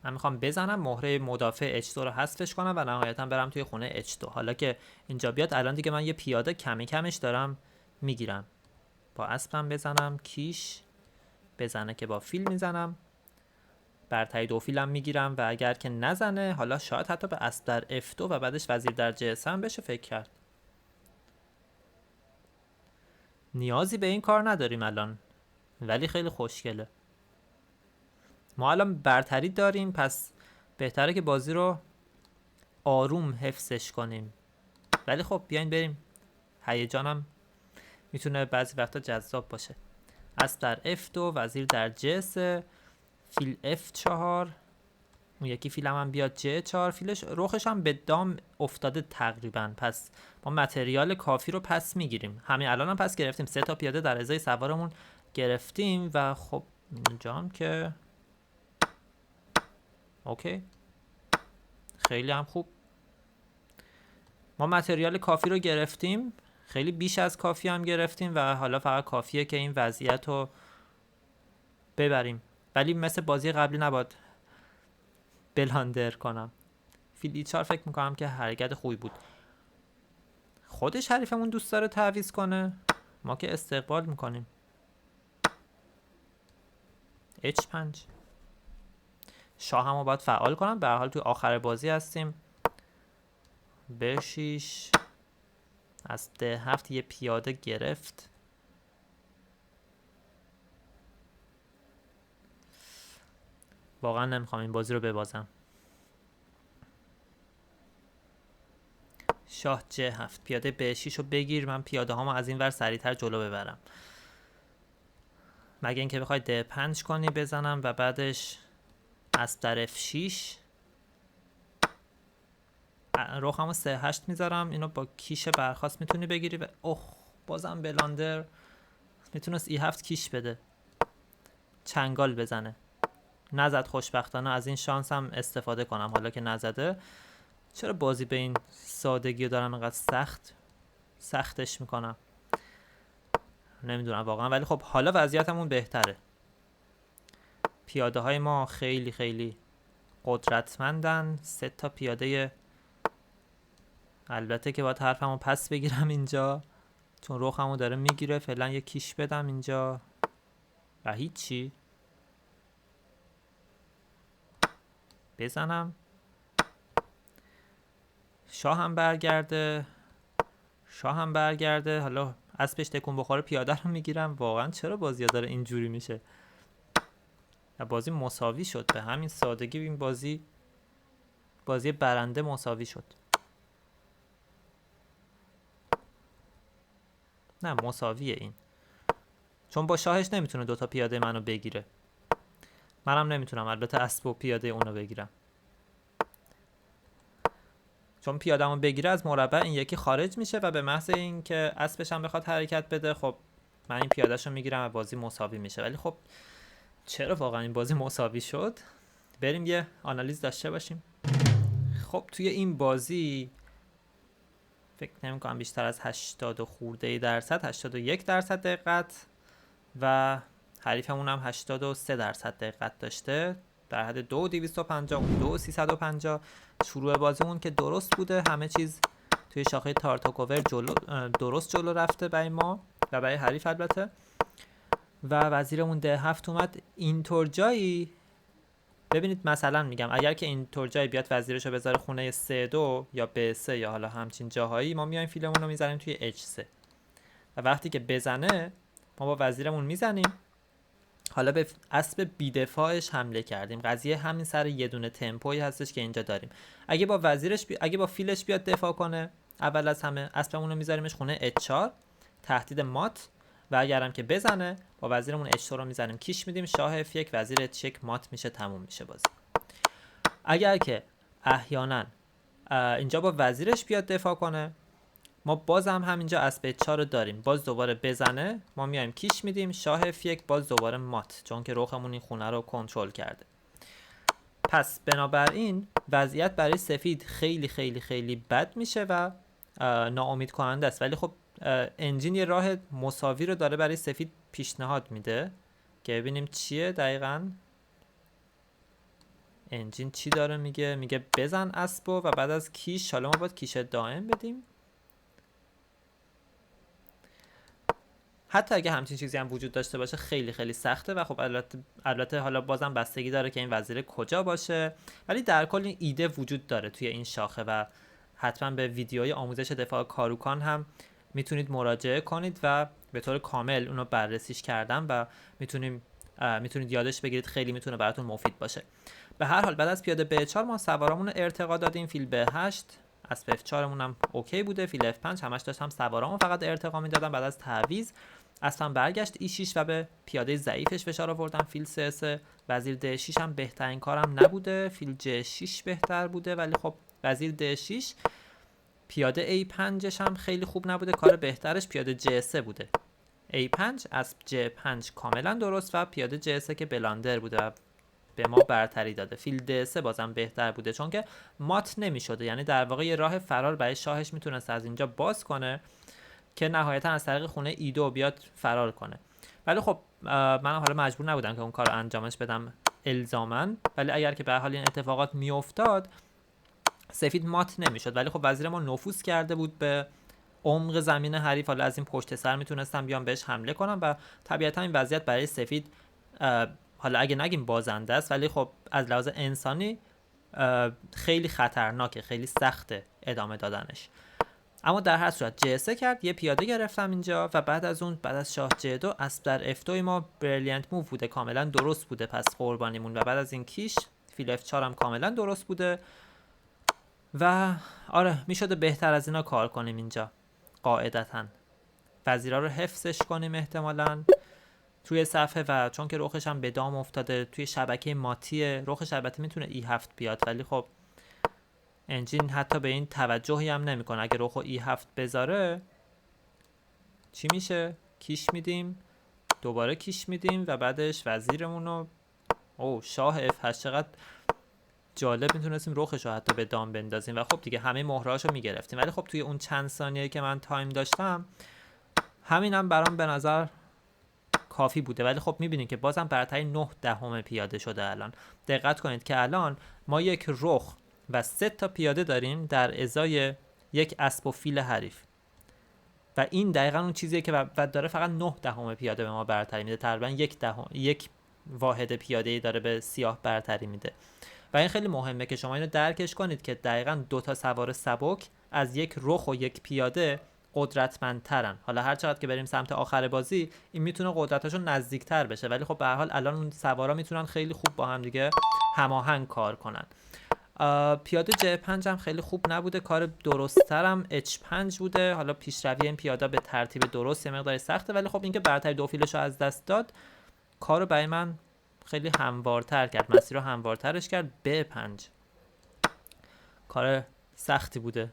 من میخوام بزنم مهره مدافع H2 رو حذفش کنم و نهایتا برم توی خونه H2. حالا که اینجا بیاد الان دیگه من یه پیاده کمی کمش دارم میگیرم. با اسبم بزنم کیش بزنه که با فیل میزنم، برتری 2 فیلم میگیرم و اگر که نزنه حالا شاید حتی به اسب در F2 و بعدش وزیر در J3 بشه فکر کرد. نیازی به این کار نداریم الان، ولی خیلی خوشگله. ما الان برتری داریم، پس بهتره که بازی رو آروم حفظش کنیم. ولی خب بیاین بریم، هیجانم میتونه بعضی وقتا جذاب باشه. اسب در F2 وزیر در J3 فیل F4، اون یکی فیلم هم بیاد J4. فیلش رخش هم به دام افتاده تقریبا، پس ما متریال کافی رو پس میگیریم. همین الان هم پس گرفتیم، 3 تا پیاده در ازای سوارمون گرفتیم و خب اینجا هم که اوکی، خیلی هم خوب. ما متریال کافی رو گرفتیم، خیلی بیش از کافی هم گرفتیم و حالا فقط کافیه که این وضعیت رو ببریم. ولی مثل بازی قبلی نباید بلاندر کنم. فیل E4 فکر میکنم که حرکت خوبی بود. خودش حریفمون دوست داره تعویض کنه، ما که استقبال میکنیم. H5 شاه هم رو باید فعال کنم، به هر حال توی آخر بازی هستیم. B6 از D7 یه پیاده گرفت. واقعا نمیخوام این بازی رو ببازم. شاه J7 پیاده B6 رو بگیر، من پیاده هامو از این ور سریعتر جلو ببرم. مگه اینکه بخوای D5 کنی بزنم و بعدش اسب در F6 رخمو C8 میذارم. اینو با کیش برخواست میتونی بگیری و اوه بازم بلاندر. میتونست E7 کیش بده، چنگال بزنه، نزد. خوشبختانه از این شانس هم استفاده کنم. حالا که نزده، چرا بازی به این سادگی رو دارم اینقدر سختش میکنم نمیدونم واقعا. ولی خب حالا وضعیتمون بهتره، پیاده های ما خیلی خیلی قدرتمندن. 3 تا پیاده، البته که باید حرفمو پس بگیرم اینجا چون رخمو داره میگیره. فعلا یه کیش بدم اینجا و هیچی بزنم. شاه هم برگرده. حالا اسبش تکون بخوره پیاده رو میگیرم. واقعا چرا بازی ها داره اینجوری میشه و بازی مساوی شد به همین سادگی. این بازی برنده مساوی شد. نه مساویه این، چون با شاهش نمیتونه 2 تا پیاده منو بگیره، منم نمیتونم البته اسب و پیاده اونو بگیرم. چون پیاده‌مو بگیره از مربع این یکی خارج میشه و به محض اینکه اسبش هم بخواد حرکت بده، خب من این پیادهشو میگیرم و بازی مساوی میشه. ولی خب چرا واقعا این بازی مساوی شد؟ بریم یه آنالیز داشته باشیم. خب توی این بازی فکر نمی‌کنم بیشتر از 80 خورده درصد، 81% دقت و حریفمون هم 83% دقت داشته، در حد 2250 اون 2350. شروع بازیمون که درست بوده، همه چیز توی شاخه تارتاکوور درست جلو رفته برای ما و برای حریف البته. و وزیرمون D7 اومد اینطور جایی ببینید مثلا میگم اگر که اینطور جای بیاد وزیرشو بذاره خونه C2 یا B3 یا حالا همچین جاهایی، ما میایم فیلمون رو میزنیم توی H3 و وقتی که بزنه ما با وزیرمون میزنیم. حالا به اسب بیدفاعش حمله کردیم. قضیه همین سر یه دونه تمپویی هستش که اینجا داریم. اگه با فیلش بیاد دفاع کنه، اول از همه اسبمون رو میذاریمش خونه H4 تهدید مات، و اگرم که بزنه با وزیرمون H2 رو میزنیم کیش میدیم، شاه F1 وزیر H1 مات میشه، تموم میشه بازی. اگر که احیانا اینجا با وزیرش بیاد دفاع کنه، ما باز هم همینجا اسب H4 رو داریم، باز دوباره بزنه ما میایم کیش میدیم، شاه F1 باز دوباره مات، چون که رخمون این خونه رو کنترل کرده. پس بنابراین وضعیت برای سفید خیلی خیلی خیلی بد میشه و ناامید کننده است. ولی خب انجین یه راه مساوی رو داره برای سفید پیشنهاد میده که ببینیم چیه دقیقاً. انجین چی داره میگه بزن اسبو و بعد از کیش، حالا ما باید کیش دائم بدیم. حتی اگه همچین چیزی هم وجود داشته باشه خیلی خیلی سخته و خب البته حالا بازم بستگی داره که این وزیر کجا باشه، ولی در کل این ایده وجود داره توی این شاخه و حتما به ویدیوی آموزش دفاع کاروکان هم میتونید مراجعه کنید و به طور کامل اونو بررسیش کردم و میتونید یادش بگیرید، خیلی میتونه براتون مفید باشه. به هر حال بعد از پیاده B4 ما سوارامون رو ارتقا دادیم، فیل B8، اسب F4 مون هم اوکی بوده، فیل F5 همش داشتم سوارامو فقط ارتقا میدادم. بعد از تعویض اصلا برگشت E6 و به پیاده ضعیفش فشار آوردم، فیل C3. وزیر D6 هم بهترین کارم نبوده، فیل J6 بهتر بوده، ولی خب وزیر D6. پیاده A5 هم خیلی خوب نبوده، کار بهترش پیاده J3 بوده. A5 اسب J5 کاملا درست و پیاده J3 که بلاندر بوده و به ما برتری داده. فیل D3 بازم بهتر بوده چون که مات نمیشده، یعنی در واقع یه راه فرار برای شاهش میتونست از اینجا باز کنه که نهایتا از طریق خونه E2 بیاد فرار کنه. ولی خب من حالا مجبور نبودم که اون کار انجامش بدم الزاما، ولی اگر که به هر حال این اتفاقات میافتاد سفید مات نمیشد. ولی خب وزیر ما نفوذ کرده بود به عمق زمین حریف، حالا از این پشت سر میتونستم بیام بهش حمله کنم و طبیعتا این وضعیت برای سفید حالا اگه نگیم بازنده است، ولی خب از لحاظ انسانی خیلی خطرناکه، خیلی سخته ادامه دادنش. اما در هر صورت J3 کرد، یه پیاده گرفتم اینجا و بعد از شاه J2 اسب در F2 ما بریلیانت موو بوده، کاملا درست بوده پس قربانیمون، و بعد از این کیش فیل F4 هم کاملا درست بوده و آره میشده بهتر از اینا کار کنیم اینجا قاعدتاً. وزیرا رو حفظش کنیم احتمالاً توی صفحه و چون که رخش هم به دام افتاده توی شبکه ماتیه، رخش البته میتونه E7 بیاد ولی خب انجین حتی به این توجهی هم نمیکنه. اگه رخو E7 بذاره چی میشه؟ کیش میدیم، دوباره کیش میدیم و بعدش وزیرمون رو شاه F8. چقدر جالب، میتونستیم رخش رو حتی به دام بندازیم و خب دیگه همه مهرهاشو میگرفتیم. ولی خب توی اون چند ثانیه که من تایم داشتم همینم برام به نظر کافی بوده. ولی خب میبینید که بازم برتری 9/10 پیاده شده. الان دقت کنید که الان ما یک رخ و 3 تا پیاده داریم در ازای یک اسب و فیل حریف و این دقیقا اون چیزیه که و داره فقط 9/10 پیاده به ما برتری میده، تقریبا یک واحد پیاده‌ای داره به سیاه برتری میده. و این خیلی مهمه که شما اینو درکش کنید که دقیقاً 2 تا سوار سبک از یک رخ و یک پیاده قدرتمندترن. حالا هر چقدر که بریم سمت آخر بازی این میتونه قدرتاشون نزدیکتر بشه، ولی خب به هر حال الان اون سوارا میتونن خیلی خوب با هم دیگه هماهنگ کار کنن. پیاده J5 هم خیلی خوب نبوده، کار درست‌ترم H5 بوده. حالا پیشروی این پیاده به ترتیب درست یه مقدار سخته، ولی خب اینکه برتری دو فیلش رو از دست داد کارو برای من خیلی هموارتر کرد، مسیر رو هموارترش کرد. B5 کار سختی بوده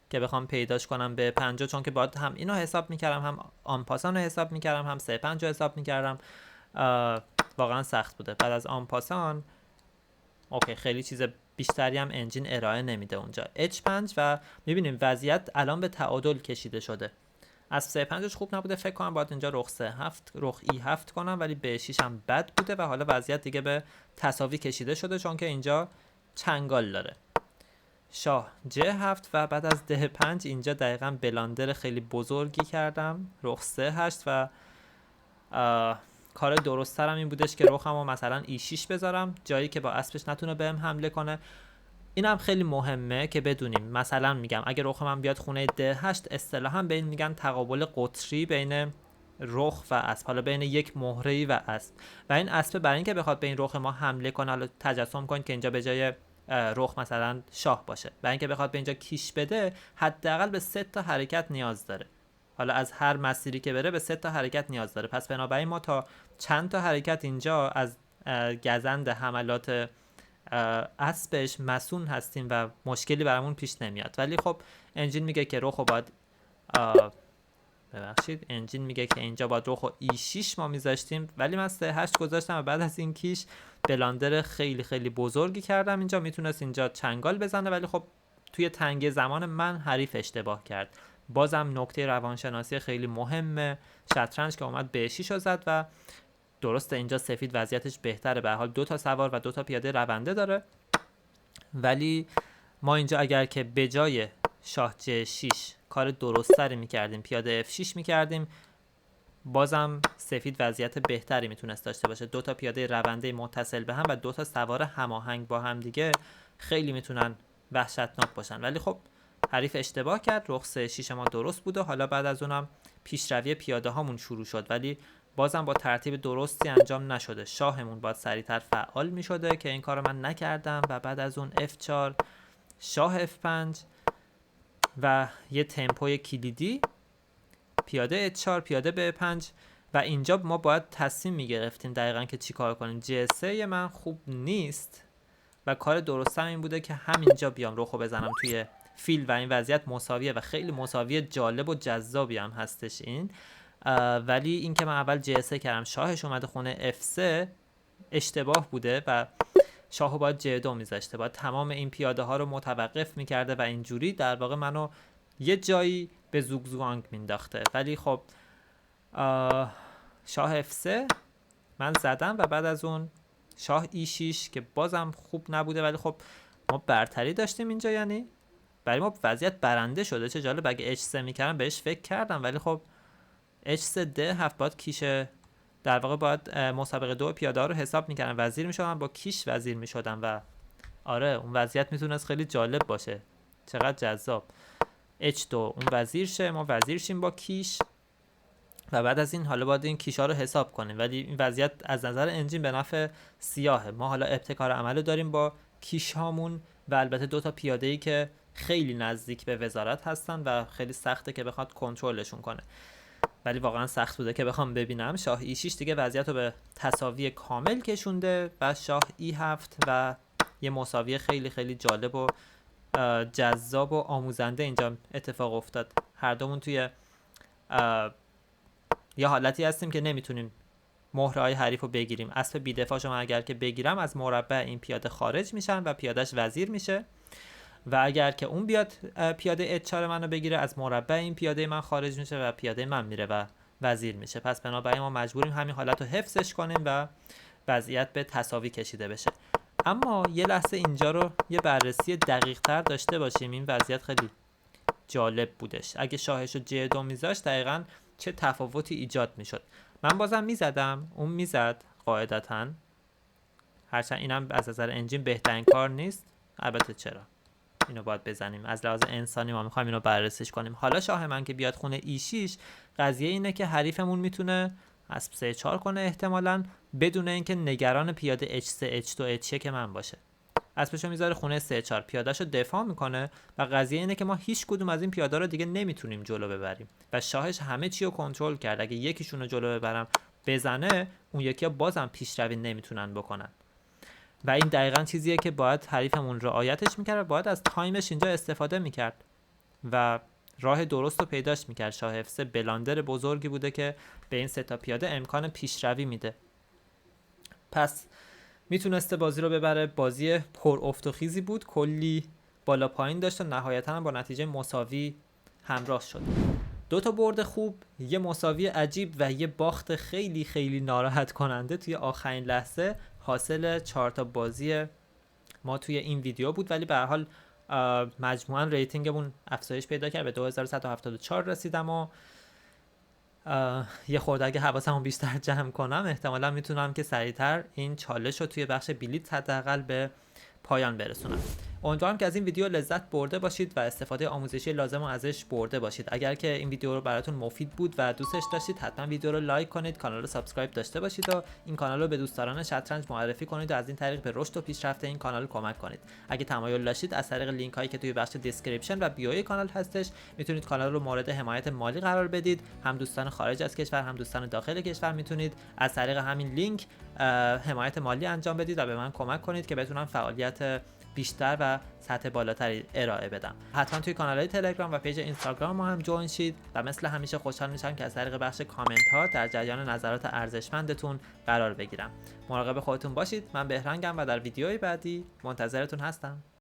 که بخوام پیداش کنم B5، چون که باید هم اینو حساب میکردم، هم آنپاسان رو حساب میکردم، هم C5 رو حساب میکردم. واقعا سخت بوده. بعد از آنپاسان اوکی خیلی چیز بیشتری هم انجین ارائه نمیده اونجا. H5 و میبینیم وضعیت الان به تعادل کشیده شده. از C5ش خوب نبوده، فکر کنم باید اینجا رخ E7 کنم، ولی B6 هم بد بوده و حالا وضعیت دیگه به تساوی کشیده شده چون که اینجا چنگال داره. شاه J7 و بعد از D5 اینجا دقیقاً بلاندر خیلی بزرگی کردم، رخ C8 و کار درست‌ترم این بودش که رخمو مثلا E6 بذارم، جایی که با اسبش نتونه بهم حمله کنه. اینم خیلی مهمه که بدونیم. مثلا میگم اگه رخ من بیاد خونه D8، اصطلاحاً به این میگن تقابل قطری بین رخ و اسب، حالا بین یک مهره‌ای و اسب. و این اسب برای اینکه بخواد به این رخ ما حمله کنه، حالا تجسم کن که اینجا به جای رخ مثلا شاه باشه، برای اینکه بخواد به اینجا کیش بده، حداقل به 3 تا حرکت نیاز داره. حالا از هر مسیری که بره به 3 تا حرکت نیاز داره. پس بنابراین ما تا چند تا حرکت اینجا از گزند حملات اسبش مسون هستیم و مشکلی برامون پیش نمیاد. ولی خب انجین میگه که رخو باید انجین میگه که اینجا باید رخو E6 ما میذاشتیم، ولی من 3-8 گذاشتم و بعد از این کیش بلاندر خیلی خیلی بزرگی کردم. اینجا میتونست اینجا چنگال بزنه، ولی خب توی تنگه زمان من حریف اشتباه کرد. بازم نکته روانشناسی خیلی مهمه شطرنج که اومد به 6 زد و درسته اینجا سفید وضعیتش بهتره، به هر حال 2 تا سوار و 2 تا پیاده رونده داره، ولی ما اینجا اگر که به جای شاه J6 کار درست‌تری می‌کردیم، پیاده F6 می‌کردیم، بازم سفید وضعیت بهتری میتونست داشته باشه. 2 تا پیاده رونده متصل به هم و 2 تا سوار هماهنگ با هم دیگه خیلی میتونن وحشتناک باشن. ولی خب حریف اشتباه کرد، رخ 3-6 ما درست بود و حالا بعد از اونم پیشروی پیاده هامون شروع شد، ولی بازم با ترتیب درستی انجام نشده. شاهمون باید سریعتر فعال میشده که این کارو من نکردم و بعد از اون F4 شاه F5 و یه تمپوی کلیدی پیاده H4 پیاده به 5 و اینجا ما باید تصمیم میگرفتیم دقیقا که چی کار کنیم. G3 من خوب نیست و کار درستم این بوده که همینجا بیام رخو بزنم توی فیل و این وضعیت مساویه و خیلی مساویه جالب و جذابی هم هستش این. ولی این که من اول G3 کردم شاهش اومده خونه F3 اشتباه بوده و شاهو باید G2 میذاشته، باید تمام این پیاده ها رو متوقف میکرده و اینجوری در واقع منو یه جایی به زوگزوانگ مینداخته. ولی خب شاه F3 من زدم و بعد از اون شاه E6 که بازم خوب نبوده، ولی خب ما برتری داشتیم اینجا، یعنی برای ما وضعیت برنده شده. چه جالب، اگه H3 میکردم بهش فکر کردم، ولی خب H3 D7 باید کیشه، در واقع باید مسابقه 2 پیاده ها رو حساب میکردم، وزیر میشدم، با کیش وزیر میشدم و آره اون وضعیت میتونست خیلی جالب باشه. چقدر جذاب. H2 اون وزیر شه، ما وزیر شیم با کیش و بعد از این حالا باید این کیشا رو حساب کنیم. ولی این وضعیت از نظر انجین به نفع سیاهه. ما حالا ابتکار عمل داریم با کیش هامون و البته 2 تا پیاده‌ای که خیلی نزدیک به وزارت هستن و خیلی سخته که بخواد کنترلشون کنه، ولی واقعا سخت بوده که بخوام ببینم. شاه E6 دیگه وضعیت رو به تساوی کامل کشونده و شاه E7 و یه مساوی خیلی خیلی جالب و جذاب و آموزنده اینجا اتفاق افتاد. هر دومون توی یه حالتی هستیم که نمیتونیم مهرهای حریف رو بگیریم. اسب بی‌دفاعشو من اگر که بگیرم از مربع این پیاده خارج میشن و پیادهش وزیر میشه و اگر که اون بیاد پیاده H4 منو بگیره از مربع این پیاده من خارج میشه و پیاده من میره و وزیر میشه. پس بنابراین ما مجبوریم همین حالت رو حفظش کنیم و وضعیت به تساوی کشیده بشه. اما یه لحظه اینجا رو یه بررسی دقیق تر داشته باشیم. این وضعیت خیلی جالب بودش. اگه شاهش رو G2 میذاشت دقیقاً چه تفاوتی ایجاد میشد. من بازم میزدم، اون میزد قاعدتاً، هرچند اینم از نظر انجین بهترین کار نیست. البته چرا، اینو باید بزنیم، از لحاظ انسانی ما میخوایم اینو بررسیش کنیم. حالا شاه من که بیاد خونه E6، قضیه اینه که حریفمون میتونه اسب C4 کنه احتمالاً بدون اینکه نگران پیاده H3 H2 H1 که من باشه. اسبشو میذاره خونه C4، پیادهشو دفاع میکنه و قضیه اینه که ما هیچ کدوم از این پیاده رو دیگه نمیتونیم جلو ببریم و شاهش همه چی رو کنترل کرد. اگه یکیشون رو جلو ببرم بزنه، اون یکی ها بازم پیشروی نمیتونن بکنن و این دقیقاً چیزیه که باید حریفمون رعایتش میکرد و باید از تایمش اینجا استفاده میکرد و راه درست رو پیداش میکرد. شاه F3 بلاندر بزرگی بوده که به این 3 تا پیاده امکان پیشروی میده. پس میتونسته بازی رو ببره. بازی پر افت و خیزی بود، کلی بالا پایین داشت و نهایتاً با نتیجه مساوی همراه شد. 2 تا برد خوب، یه مساوی عجیب و یه باخت خیلی خیلی ناراحت کننده توی آخرین لحظه حاصل 4 تا بازی ما توی این ویدیو بود. ولی به هر حال مجموعاً ریتینگمون افزایش پیدا کرد، به 2174 رسیدم و یه خورده اگه حواسمو بیشتر جمع کنم احتمالا میتونم که سریعتر این چالش رو توی بخش بلیت حداقل به پایان برسونم. امیدوارم که از این ویدیو لذت برده باشید و استفاده آموزشی لازم رو ازش برده باشید. اگر که این ویدیو رو براتون مفید بود و دوستش داشتید حتما ویدیو رو لایک کنید، کانال رو سابسکرایب داشته باشید و این کانال رو به دوستداران شطرنج معرفی کنید و از این طریق به رشد و پیشرفت این کانال کمک کنید. اگه تمایل داشتید از طریق لینک هایی که توی بخش دیسکریپشن و بیوی کانال هستش میتونید کانال رو مورد حمایت مالی قرار بدید. هم دوستان خارج از کشور هم دوستان داخل کشور میتونید از طریق همین لینک حمایت مالی انجام بدید و به من کمک کنید که بتونم فعالیت بیشتر و سطح بالاتری ارائه بدم. حتما توی کانال‌های تلگرام و پیج اینستاگرام ما هم جوین شید و مثل همیشه خوشحال میشم که از طریق بخش کامنت ها در جریان نظرات ارزشمندتون قرار بگیرم. مراقب خودتون باشید. من بهرنگم و در ویدیوی بعدی منتظرتون هستم.